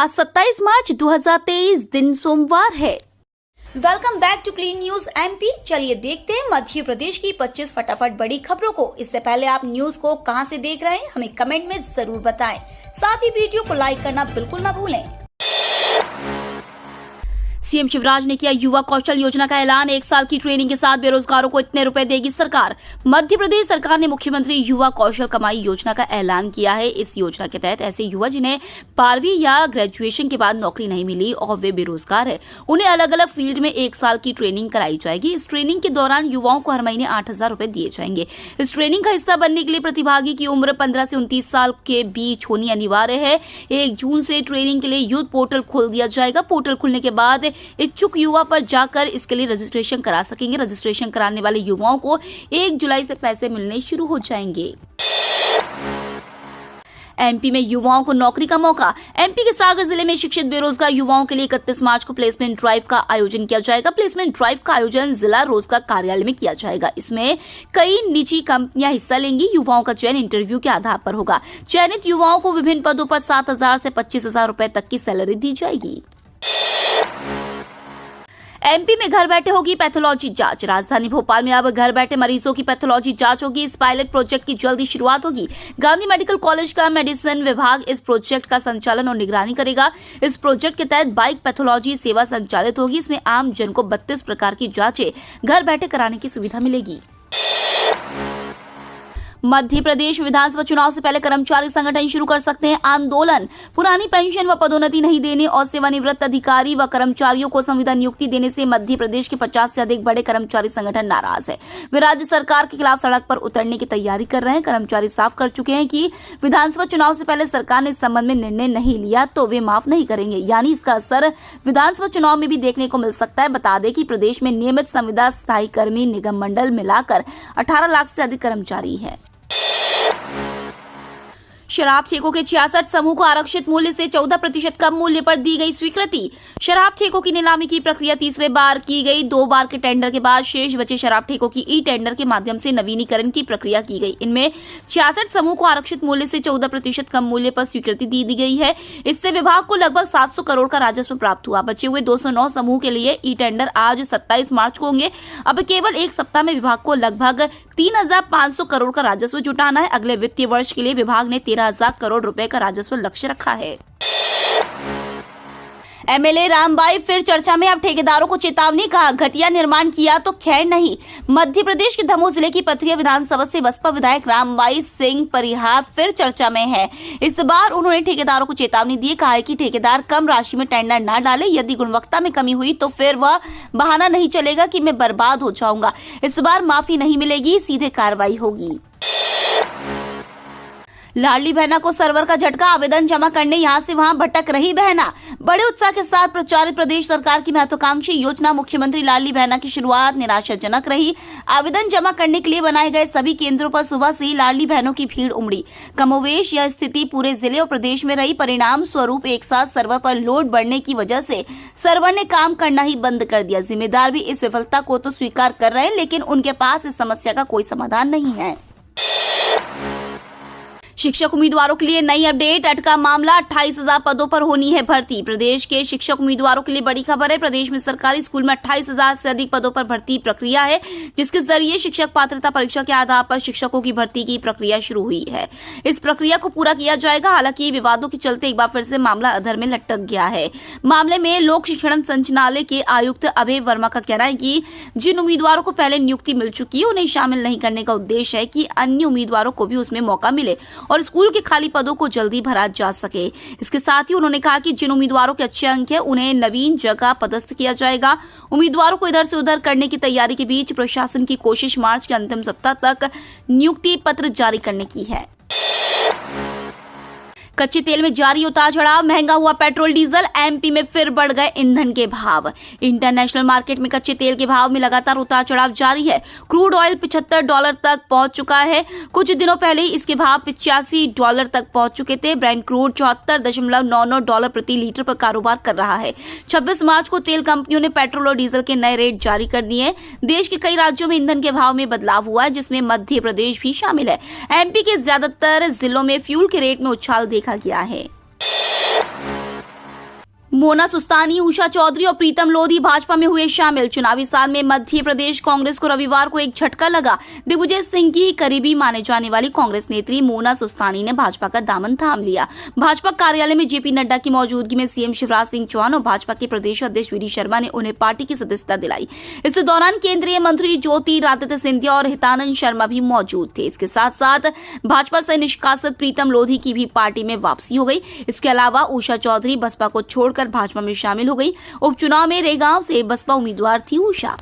आज 27 मार्च 2023 दिन सोमवार है। Welcome back to clean news MP. चलिए देखते हैं मध्य प्रदेश की 25 फटाफट बड़ी खबरों को। इससे पहले आप न्यूज को कहां से देख रहे हैं हमें कमेंट में जरूर बताएं। साथ ही वीडियो को लाइक करना बिल्कुल ना भूलें। सीएम शिवराज ने किया युवा कौशल योजना का ऐलान। 1 साल की ट्रेनिंग के साथ बेरोजगारों को इतने रुपए देगी सरकार। मध्य प्रदेश सरकार ने मुख्यमंत्री युवा कौशल कमाई योजना का ऐलान किया है। इस योजना के तहत ऐसे युवा जिन्हें 12वीं या ग्रेजुएशन के बाद नौकरी नहीं मिली और वे बेरोजगार है, उन्हें अलग अलग फील्ड में 1 साल की ट्रेनिंग कराई जाएगी। इस ट्रेनिंग के दौरान युवाओं को हर महीने 8,000 रुपए दिए जाएंगे। इस ट्रेनिंग का हिस्सा बनने के लिए प्रतिभागी की उम्र 15 से 29 साल के बीच होनी अनिवार्य है। 1 जून से ट्रेनिंग के लिए यूथ पोर्टल खोल दिया जाएगा। पोर्टल खुलने के बाद इच्छुक युवा पर जाकर इसके लिए रजिस्ट्रेशन करा सकेंगे। रजिस्ट्रेशन कराने वाले युवाओं को 1 जुलाई से पैसे मिलने शुरू हो जाएंगे। एमपी में युवाओं को नौकरी का मौका। एमपी के सागर जिले में शिक्षित बेरोजगार युवाओं के लिए 31 मार्च को प्लेसमेंट ड्राइव का आयोजन किया जाएगा। प्लेसमेंट ड्राइव का आयोजन जिला रोजगार कार्यालय में किया जाएगा। इसमें कई निजी कंपनियां हिस्सा लेंगी। युवाओं का चयन इंटरव्यू के आधार पर होगा। चयनित युवाओं को विभिन्न पदों पर 7,000 से 25,000 रुपए तक की सैलरी दी जाएगी। एमपी में घर बैठे होगी पैथोलॉजी जांच। राजधानी भोपाल में अब घर बैठे मरीजों की पैथोलॉजी जांच होगी। इस पायलट प्रोजेक्ट की जल्दी शुरुआत होगी। गांधी मेडिकल कॉलेज का मेडिसिन विभाग इस प्रोजेक्ट का संचालन और निगरानी करेगा। इस प्रोजेक्ट के तहत बाइक पैथोलॉजी सेवा संचालित होगी। इसमें आम जन को 32 प्रकार की जांचें घर बैठे कराने की सुविधा मिलेगी। मध्य प्रदेश विधानसभा चुनाव से पहले कर्मचारी संगठन शुरू कर सकते हैं आंदोलन। पुरानी पेंशन व पदोन्नति नहीं देने और सेवानिवृत्त अधिकारी व कर्मचारियों को संविदा नियुक्ति देने से मध्य प्रदेश के 50 से अधिक बड़े कर्मचारी संगठन नाराज है। वे राज्य सरकार के खिलाफ सड़क पर उतरने की तैयारी कर रहे हैं। कर्मचारी साफ कर चुके हैं कि विधानसभा चुनाव से पहले सरकार ने इस संबंध में निर्णय नहीं लिया तो वे माफ नहीं करेंगे, यानी इसका असर विधानसभा चुनाव में भी देखने को मिल सकता है। बता दें कि प्रदेश में नियमित संविदा स्थायी कर्मी निगम मंडल मिलाकर 18 लाख से अधिक कर्मचारी है। शराब ठेकों के 66 समूह को आरक्षित मूल्य से 14% कम मूल्य पर दी गई स्वीकृति। शराब ठेकों की नीलामी की प्रक्रिया तीसरे बार की गई। 2 बार के टेंडर के बाद शेष बचे शराब ठेकों की ई टेंडर के माध्यम से नवीनीकरण की प्रक्रिया की गई। इनमें 66 समूह को आरक्षित मूल्य से 14% कम मूल्य पर स्वीकृति दी गई है। इससे विभाग को लगभग 700 करोड़ का राजस्व प्राप्त हुआ। बचे हुए 209 समूह के लिए ई टेंडर आज 27 मार्च को होंगे। अब केवल 1 सप्ताह में विभाग को लगभग 3,500 करोड़ का राजस्व जुटाना है। अगले वित्तीय वर्ष के लिए विभाग ने 13,000 करोड़ रुपए का राजस्व लक्ष्य रखा है। एमएलए रामबाई फिर चर्चा में। अब ठेकेदारों को चेतावनी, कहा घटिया निर्माण किया तो खैर नहीं। मध्य प्रदेश के दमोह जिले की पथरिया विधानसभा से बसपा विधायक रामबाई सिंह परिहार फिर चर्चा में है। इस बार उन्होंने ठेकेदारों को चेतावनी दी। कहा है कि ठेकेदार कम राशि में टेंडर न डाले। यदि गुणवत्ता में कमी हुई तो फिर वह बहाना नहीं चलेगा कि मैं बर्बाद हो जाऊंगा। इस बार माफी नहीं मिलेगी, सीधे कार्रवाई होगी। लाडली बहना को सर्वर का झटका। आवेदन जमा करने यहां से वहां भटक रही बहना। बड़े उत्साह के साथ प्रचारित प्रदेश सरकार की महत्वाकांक्षी योजना मुख्यमंत्री लाडली बहना की शुरुआत निराशाजनक रही। आवेदन जमा करने के लिए बनाए गए सभी केंद्रों पर सुबह से ही लाडली बहनों की भीड़ उमड़ी। कमोवेश यह स्थिति पूरे जिले और प्रदेश में रही। परिणाम स्वरूप एक साथ सर्वर पर लोड बढ़ने की वजह से सर्वर ने काम करना ही बंद कर दिया। जिम्मेदार भी इस विफलता को तो स्वीकार कर रहे हैं, लेकिन उनके पास इस समस्या का कोई समाधान नहीं है। शिक्षक उम्मीदवारों के लिए नई अपडेट। अटका मामला, 28,000 पदों पर होनी है भर्ती। प्रदेश के शिक्षक उम्मीदवारों के लिए बड़ी खबर है। प्रदेश में सरकारी स्कूल में 28,000 से अधिक पदों पर भर्ती प्रक्रिया है, जिसके जरिए शिक्षक पात्रता परीक्षा के आधार पर शिक्षकों की भर्ती की प्रक्रिया शुरू हुई है। इस प्रक्रिया को पूरा किया जाएगा। हालांकि विवादों के चलते एक बार फिर से मामला अधर में लटक गया है। मामले में लोक शिक्षण संचालनालय के आयुक्त अभय वर्मा का कहना है कि जिन उम्मीदवारों को पहले नियुक्ति मिल चुकी है उन्हें शामिल नहीं करने का उद्देश्य है कि अन्य उम्मीदवारों को भी उसमें मौका मिले और स्कूल के खाली पदों को जल्दी भरा जा सके। इसके साथ ही उन्होंने कहा कि जिन उम्मीदवारों के अच्छे अंक हैं उन्हें नवीन जगह पदस्थ किया जाएगा। उम्मीदवारों को इधर से उधर करने की तैयारी के बीच प्रशासन की कोशिश मार्च के अंतिम सप्ताह तक नियुक्ति पत्र जारी करने की है। कच्चे तेल में जारी उतार चढ़ाव, महंगा हुआ पेट्रोल डीजल। एमपी में फिर बढ़ गए ईंधन के भाव। इंटरनेशनल मार्केट में कच्चे तेल के भाव में लगातार उतार चढ़ाव जारी है। क्रूड ऑयल $75 तक पहुंच चुका है। कुछ दिनों पहले ही इसके भाव $85 तक पहुंच चुके थे। ब्रेंट क्रूड $74.99 प्रति लीटर पर कारोबार कर रहा है। 26 मार्च को तेल कंपनियों ने पेट्रोल और डीजल के नए रेट जारी कर दिए। देश के कई राज्यों में ईंधन के भाव में बदलाव हुआ है, जिसमें मध्य प्रदेश भी शामिल है। एमपी के ज्यादातर जिलों में फ्यूल के रेट में उछाल देखा गया है। मोना सुस्तानी, उषा चौधरी और प्रीतम लोधी भाजपा में हुए शामिल। चुनावी साल में मध्य प्रदेश कांग्रेस को रविवार को एक झटका लगा। दिग्विजय सिंह की करीबी माने जाने वाली कांग्रेस नेत्री मोना सुस्तानी ने भाजपा का दामन थाम लिया। भाजपा कार्यालय में जेपी नड्डा की मौजूदगी में सीएम शिवराज सिंह चौहान और भाजपा के प्रदेश अध्यक्ष वी डी शर्मा ने उन्हें पार्टी की सदस्यता दिलाई। इस दौरान केंद्रीय मंत्री ज्योतिरादित्य सिंधिया और हितानंद शर्मा भी मौजूद थे। इसके साथ साथ भाजपा से निष्कासित प्रीतम लोधी की भी पार्टी में वापसी हो गई। इसके अलावा उषा चौधरी बसपा को छोड़कर भाजपा में शामिल हो गई। उपचुनाव में रेगांव से बसपा उम्मीदवार थी उषा।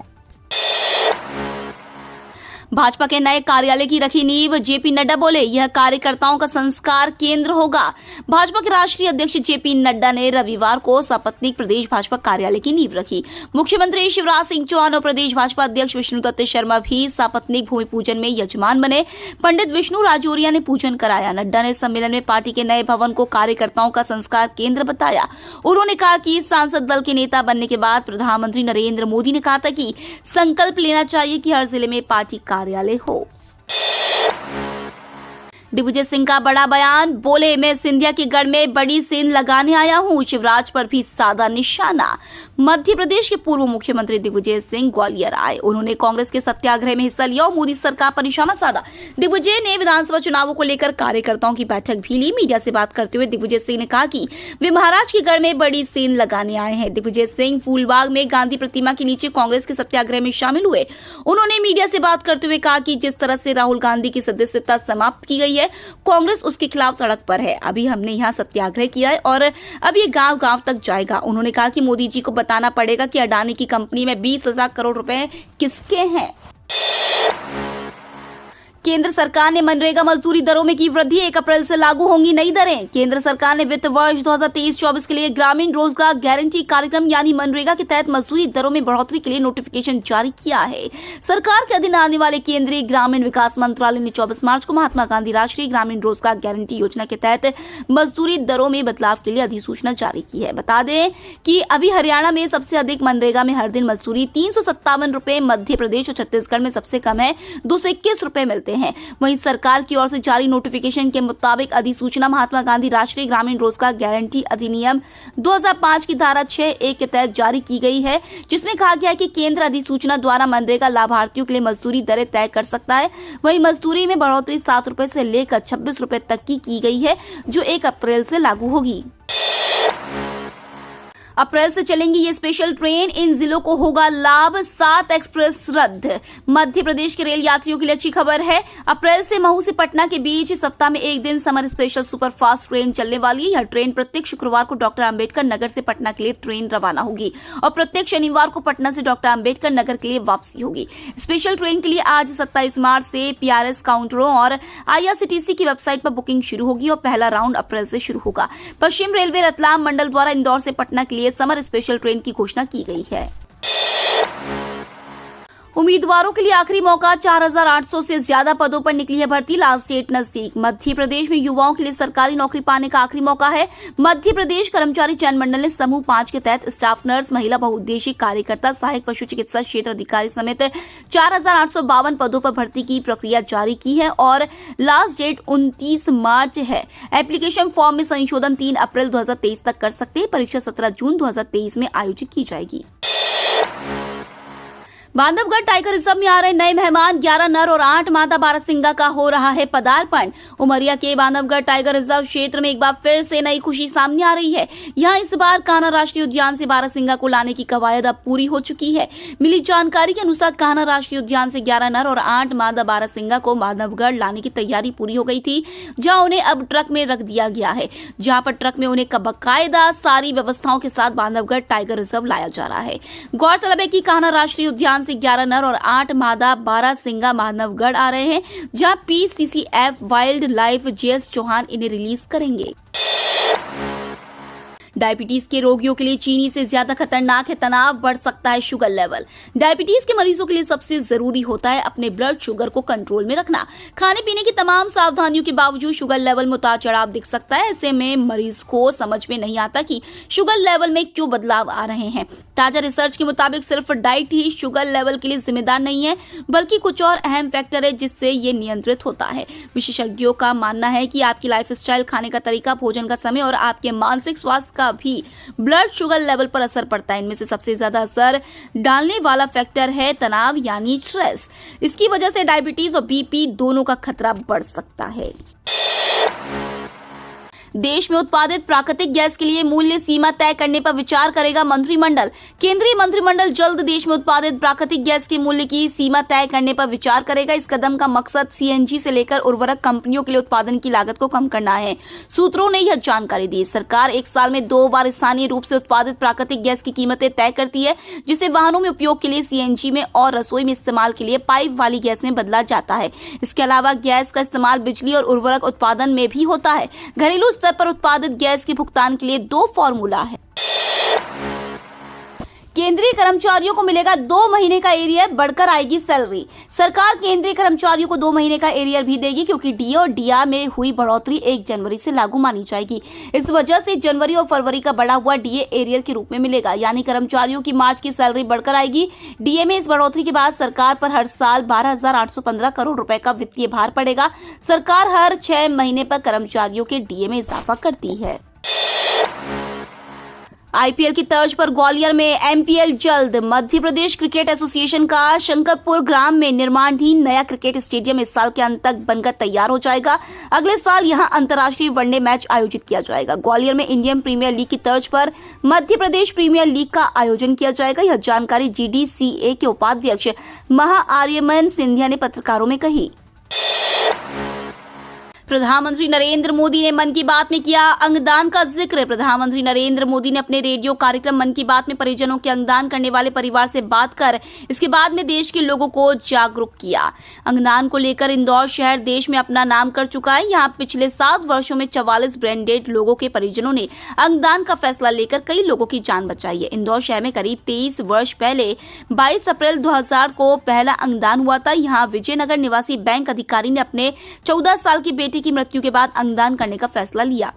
भाजपा के नए कार्यालय की रखी नींव, जेपी नड्डा बोले यह कार्यकर्ताओं का संस्कार केंद्र होगा। भाजपा के राष्ट्रीय अध्यक्ष जेपी नड्डा ने रविवार को सपत्नीक प्रदेश भाजपा कार्यालय की नींव रखी। मुख्यमंत्री शिवराज सिंह चौहान और प्रदेश भाजपा अध्यक्ष विष्णुदत्त शर्मा भी सपत्नीक भूमि पूजन में यजमान बने। पंडित विष्णु राजौरिया ने पूजन कराया। नड्डा ने सम्मेलन में पार्टी के नए भवन को कार्यकर्ताओं का संस्कार केंद्र बताया। उन्होंने कहा कि सांसद दल के नेता बनने के बाद प्रधानमंत्री नरेंद्र मोदी ने कहा था कि संकल्प लेना चाहिए कि हर जिले में पार्टी कार्यालय हो। दिग्विजय सिंह का बड़ा बयान, बोले मैं सिंधिया के गढ़ में बड़ी सेंध लगाने आया हूं, शिवराज पर भी साधा निशाना। मध्य प्रदेश के पूर्व मुख्यमंत्री दिग्विजय सिंह ग्वालियर आए। उन्होंने कांग्रेस के सत्याग्रह में हिस्सा लिया और मोदी सरकार पर निशाना साधा। दिग्विजय ने विधानसभा चुनावों को लेकर कार्यकर्ताओं की बैठक भी ली। मीडिया से बात करते हुए दिग्विजय सिंह ने कहा कि वे महाराज के गढ़ में बड़ी सेंध लगाने आए हैं। दिग्विजय सिंह फूलबाग में गांधी प्रतिमा के नीचे कांग्रेस के सत्याग्रह में शामिल हुए। उन्होंने मीडिया से बात करते हुए कहा कि जिस तरह से राहुल गांधी की सदस्यता समाप्त की गई है, कांग्रेस उसके खिलाफ सड़क पर है। अभी हमने यहाँ सत्याग्रह किया है और अब ये गांव-गांव तक जाएगा। उन्होंने कहा कि मोदी जी को बताना पड़ेगा कि अडानी की कंपनी में 20,000 करोड़ रुपए किसके हैं। केंद्र सरकार ने मनरेगा मजदूरी दरों में की वृद्धि, 1 अप्रैल से लागू होंगी नई दरें। केंद्र सरकार ने वित्त वर्ष 2023-24 के लिए ग्रामीण रोजगार गारंटी कार्यक्रम यानी मनरेगा के तहत मजदूरी दरों में बढ़ोतरी के लिए नोटिफिकेशन जारी किया है। सरकार के अधीन आने वाले केंद्रीय ग्रामीण विकास मंत्रालय ने 24 मार्च को महात्मा गांधी राष्ट्रीय ग्रामीण रोजगार गारंटी योजना के तहत मजदूरी दरों में बदलाव के लिए अधिसूचना जारी की है। बता दें कि अभी हरियाणा में सबसे अधिक मनरेगा में हर दिन मजदूरी 357 रुपए, मध्य प्रदेश और छत्तीसगढ़ में सबसे कम है 221 रुपए मिलते हैं। वहीं सरकार की ओर से जारी नोटिफिकेशन के मुताबिक अधिसूचना महात्मा गांधी राष्ट्रीय ग्रामीण रोजगार गारंटी अधिनियम 2005 की धारा 6(1) के तहत जारी की गई है, जिसमें कहा गया है कि केंद्र अधिसूचना द्वारा मनरेगा लाभार्थियों के लिए मजदूरी दरें तय कर सकता है। वहीं मजदूरी में बढ़ोतरी 7 रुपए से लेकर 26 रुपए तक की गई है, जो 1 अप्रैल से लागू होगी। अप्रैल से चलेंगी ये स्पेशल ट्रेन, इन जिलों को होगा लाभ। 7 एक्सप्रेस रद्द। मध्य प्रदेश के रेल यात्रियों के लिए अच्छी खबर है। अप्रैल से महू से पटना के बीच सप्ताह में एक दिन समर स्पेशल सुपरफास्ट ट्रेन चलने वाली है। यह ट्रेन प्रत्येक शुक्रवार को डॉक्टर अंबेडकर नगर से पटना के लिए ट्रेन रवाना होगी और प्रत्येक शनिवार को पटना से डॉक्टर अंबेडकर नगर के लिए वापसी होगी। स्पेशल ट्रेन के लिए आज 27 मार्च से PRS काउंटरों और IRCTC की वेबसाइट पर बुकिंग शुरू होगी और पहला राउंड अप्रैल से शुरू होगा। पश्चिम रेलवे रतलाम मंडल द्वारा इंदौर से पटना के लिए समर स्पेशल ट्रेन की घोषणा की गई है। उम्मीदवारों के लिए आखिरी मौका, 4,800 से ज्यादा पदों पर निकली है भर्ती, लास्ट डेट नजदीक। मध्य प्रदेश में युवाओं के लिए सरकारी नौकरी पाने का आखिरी मौका है। मध्य प्रदेश कर्मचारी चयन मंडल ने समूह 5 के तहत स्टाफ नर्स, महिला बहुउद्देशीय कार्यकर्ता, सहायक पशु चिकित्सा क्षेत्र अधिकारी समेत 4,852 पदों पर भर्ती की प्रक्रिया जारी की है और लास्ट डेट 29 मार्च है। एप्लीकेशन फॉर्म में संशोधन 3 अप्रैल 2023 तक कर सकते हैं। परीक्षा 17 जून 2023 में आयोजित की जाएगी। बांधवगढ़ टाइगर रिजर्व में आ रहे नए मेहमान, 11 नर और 8 मादा बारहसिंगा का हो रहा है पदार्पण। उमरिया के बांधवगढ़ टाइगर रिजर्व क्षेत्र में एक बार फिर से नई खुशी सामने आ रही है। यहां इस बार कान्हा राष्ट्रीय उद्यान से बारहसिंगा को लाने की कवायद अब पूरी हो चुकी है। मिली जानकारी के अनुसार कान्हा राष्ट्रीय उद्यान से 11 नर और 8 मादा बारहसिंगा को बांधवगढ़ लाने की तैयारी पूरी हो गई थी, जहां उन्हें अब ट्रक में रख दिया गया है, जहां पर ट्रक में उन्हें बाकायदा सारी व्यवस्थाओं के साथ बांधवगढ़ टाइगर रिजर्व लाया जा रहा है। गौरतलब है कि कान्हा राष्ट्रीय उद्यान से 11 नर और 8 मादा बारहसिंगा बांधवगढ़ आ रहे हैं, जहां PCCF wildlife JS Chauhan इन्हें रिलीज करेंगे। डायबिटीज के रोगियों के लिए चीनी से ज्यादा खतरनाक है तनाव, बढ़ सकता है शुगर लेवल। डायबिटीज के मरीजों के लिए सबसे जरूरी होता है अपने ब्लड शुगर को कंट्रोल में रखना। खाने पीने की तमाम सावधानियों के बावजूद शुगर लेवल में उतार चढ़ाव दिख सकता है। ऐसे में मरीज को समझ में नहीं आता कि शुगर लेवल में क्यों बदलाव आ रहे हैं। ताजा रिसर्च के मुताबिक सिर्फ डाइट ही शुगर लेवल के लिए जिम्मेदार नहीं है, बल्कि कुछ और अहम फैक्टर है जिससे ये नियंत्रित होता है। विशेषज्ञों का मानना है कि आपकी लाइफस्टाइल, खाने का तरीका, भोजन का समय और आपके मानसिक स्वास्थ्य का का भी ब्लड शुगर लेवल पर असर पड़ता है। इनमें से सबसे ज्यादा असर डालने वाला फैक्टर है तनाव यानी स्ट्रेस। इसकी वजह से डायबिटीज और बीपी दोनों का खतरा बढ़ सकता है। देश में उत्पादित प्राकृतिक गैस के लिए मूल्य सीमा तय करने पर विचार करेगा मंत्रिमंडल। केंद्रीय मंत्रिमंडल जल्द देश में उत्पादित प्राकृतिक गैस के मूल्य की सीमा तय करने पर विचार करेगा। इस कदम का मकसद सीएनजी से लेकर उर्वरक कंपनियों के लिए उत्पादन की लागत को कम करना है। सूत्रों ने यह जानकारी दी। सरकार एक साल में 2 बार स्थानीय रूप से उत्पादित प्राकृतिक गैस की कीमतें तय करती है, जिसे वाहनों में उपयोग के लिए सीएनजी में और रसोई में इस्तेमाल के लिए पाइप वाली गैस में बदला जाता है। इसके अलावा गैस का इस्तेमाल बिजली और उर्वरक उत्पादन में भी होता है। घरेलू स्तर पर उत्पादित गैस के भुगतान के लिए 2 फॉर्मूला है। केंद्रीय कर्मचारियों को मिलेगा 2 महीने का एरियर, बढ़कर आएगी सैलरी। सरकार केंद्रीय कर्मचारियों को 2 महीने का एरियर भी देगी, क्योंकि डीए और डीआर में हुई बढ़ोतरी 1 जनवरी से लागू मानी जाएगी। इस वजह से जनवरी और फरवरी का बढ़ा हुआ डीए एरियर के रूप में मिलेगा, यानी कर्मचारियों की मार्च की सैलरी बढ़कर आएगी। डीए में इस बढ़ोतरी के बाद सरकार पर हर साल 12,815 करोड़ रुपए का वित्तीय भार पड़ेगा। सरकार हर 6 महीने पर कर्मचारियों के डीए में इजाफा करती है। आईपीएल की तर्ज पर ग्वालियर में एमपीएल जल्द। मध्य प्रदेश क्रिकेट एसोसिएशन का शंकरपुर ग्राम में निर्माणाधीन नया क्रिकेट स्टेडियम इस साल के अंत तक बनकर तैयार हो जाएगा। अगले साल यहां अंतर्राष्ट्रीय वनडे मैच आयोजित किया जाएगा। ग्वालियर में इंडियन प्रीमियर लीग की तर्ज पर मध्य प्रदेश प्रीमियर लीग का आयोजन किया जाएगा। यह जानकारी जीडीसीए के उपाध्यक्ष महाआर्यमन सिंधिया ने पत्रकारों में कही। प्रधानमंत्री नरेंद्र मोदी ने मन की बात में किया अंगदान का जिक्र। प्रधानमंत्री नरेंद्र मोदी ने अपने रेडियो कार्यक्रम मन की बात में परिजनों के अंगदान करने वाले परिवार से बात कर इसके बाद में देश के लोगों को जागरूक किया। अंगदान को लेकर इंदौर शहर देश में अपना नाम कर चुका है। यहाँ पिछले 7 वर्षों में 44 ब्रेन डेड लोगों के परिजनों ने अंगदान का फैसला लेकर कई लोगों की जान बचाई है। इंदौर शहर में करीब 23 वर्ष पहले 22 अप्रैल 2000 को पहला अंगदान हुआ था। यहाँ विजयनगर निवासी बैंक अधिकारी ने अपने 14 साल की बेटी की मृत्यु के बाद अंगदान करने का फैसला लिया।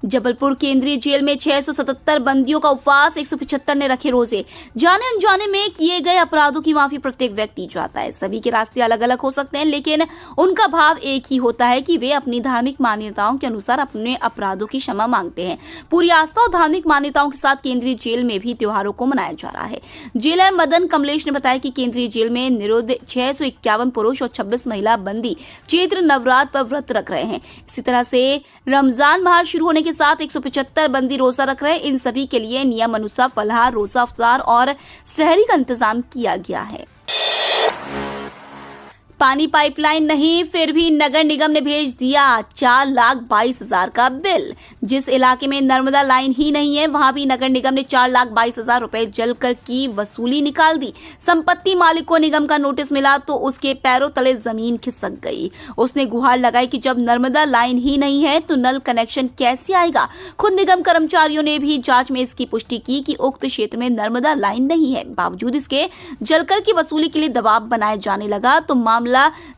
जबलपुर केंद्रीय जेल में 677 बंदियों का उपवास, 175 ने रखे रोजे। जाने अनजाने में किए गए अपराधों की माफी प्रत्येक व्यक्ति चाहता है। सभी के रास्ते अलग अलग हो सकते हैं, लेकिन उनका भाव एक ही होता है कि वे अपनी धार्मिक मान्यताओं के अनुसार अपने अपराधों की क्षमा मांगते हैं। पूरी आस्था और धार्मिक मान्यताओं के साथ केंद्रीय जेल में भी त्योहारों को मनाया जा रहा है। जेलर मदन कमलेश ने बताया कि केंद्रीय जेल में निरुद्ध 651 पुरुष और 26 महिला बंदी चैत्र नवरात्र पर व्रत रख रहे हैं। इसी तरह से रमजान माह शुरू होने के साथ 175 बंदी रोजा रख रहे हैं। इन सभी के लिए नियम अनुसार फलाहार, रोजा, इफ्तार और सहरी का इंतजाम किया गया है। पानी पाइपलाइन नहीं, फिर भी नगर निगम ने भेज दिया 4,22,000 का बिल। जिस इलाके में नर्मदा लाइन ही नहीं है, वहां भी नगर निगम ने 4,22,000 रुपए जलकर की वसूली निकाल दी। संपत्ति मालिक को निगम का नोटिस मिला तो उसके पैरों तले जमीन खिसक गई। उसने गुहार लगाई कि जब नर्मदा लाइन ही नहीं है तो नल कनेक्शन कैसे आएगा। खुद निगम कर्मचारियों ने भी जांच में इसकी पुष्टि की कि उक्त क्षेत्र में नर्मदा लाइन नहीं है। बावजूद इसके जलकर की वसूली के लिए दबाव बनाया जाने लगा तो मामला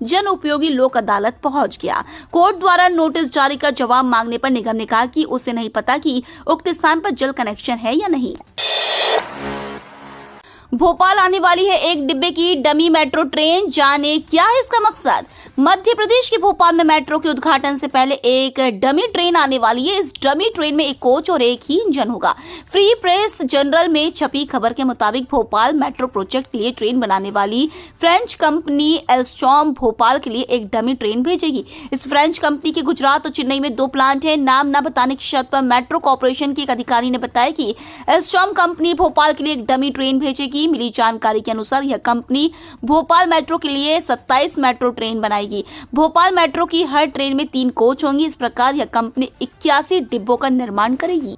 जन उपयोगी लोक अदालत पहुंच गया। कोर्ट द्वारा नोटिस जारी कर जवाब मांगने पर निगम ने कहा कि उसे नहीं पता कि उक्त स्थान पर जल कनेक्शन है या नहीं। भोपाल आने वाली है एक डिब्बे की डमी मेट्रो ट्रेन, जाने क्या है इसका मकसद। मध्य प्रदेश के भोपाल में मेट्रो के उद्घाटन से पहले एक डमी ट्रेन आने वाली है। इस डमी ट्रेन में एक कोच और एक ही इंजन होगा। फ्री प्रेस जर्नल में छपी खबर के मुताबिक भोपाल मेट्रो प्रोजेक्ट के लिए ट्रेन बनाने वाली फ्रेंच कंपनी एल्स्टॉम भोपाल के लिए एक डमी ट्रेन भेजेगी। इस फ्रेंच कंपनी के गुजरात और चेन्नई में 2 प्लांट है। नाम न बताने की शर्त पर मेट्रो कॉर्पोरेशन के एक अधिकारी ने बताया कि एल्स्टॉम कंपनी भोपाल के लिए एक डमी ट्रेन भेजेगी। मिली जानकारी के अनुसार यह कंपनी भोपाल मेट्रो के लिए 27 मेट्रो ट्रेन बनाएगी। भोपाल मेट्रो की हर ट्रेन में 3 कोच होंगी। इस प्रकार यह कंपनी 81 डिब्बों का निर्माण करेगी।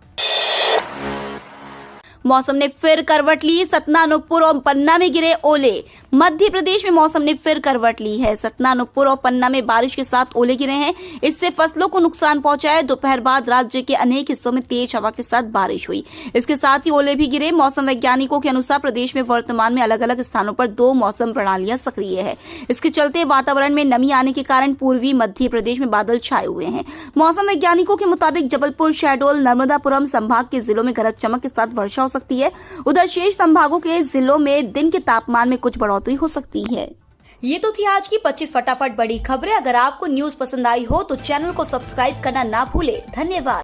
मौसम ने फिर करवट ली, सतना, अनूपपुर और पन्ना में गिरे ओले। मध्य प्रदेश में मौसम ने फिर करवट ली है। सतना, अनूपपुर और पन्ना में बारिश के साथ ओले गिरे हैं। इससे फसलों को नुकसान पहुंचा है। दोपहर बाद राज्य के अनेक हिस्सों में तेज हवा के साथ बारिश हुई। इसके साथ ही ओले भी गिरे। मौसम वैज्ञानिकों के अनुसार प्रदेश में वर्तमान में अलग अलग स्थानों पर 2 मौसम प्रणालियां सक्रिय है। इसके चलते वातावरण में नमी आने के कारण पूर्वी मध्य प्रदेश में बादल छाए हुए हैं। मौसम वैज्ञानिकों के मुताबिक जबलपुर, शहडोल, नर्मदापुरम संभाग के जिलों में गरज चमक के साथ वर्षा सकती है। उधर शेष संभागों के जिलों में दिन के तापमान में कुछ बढ़ोतरी हो सकती है। ये तो थी आज की 25 फटाफट बड़ी खबरें। अगर आपको न्यूज पसंद आई हो तो चैनल को सब्सक्राइब करना ना भूले। धन्यवाद।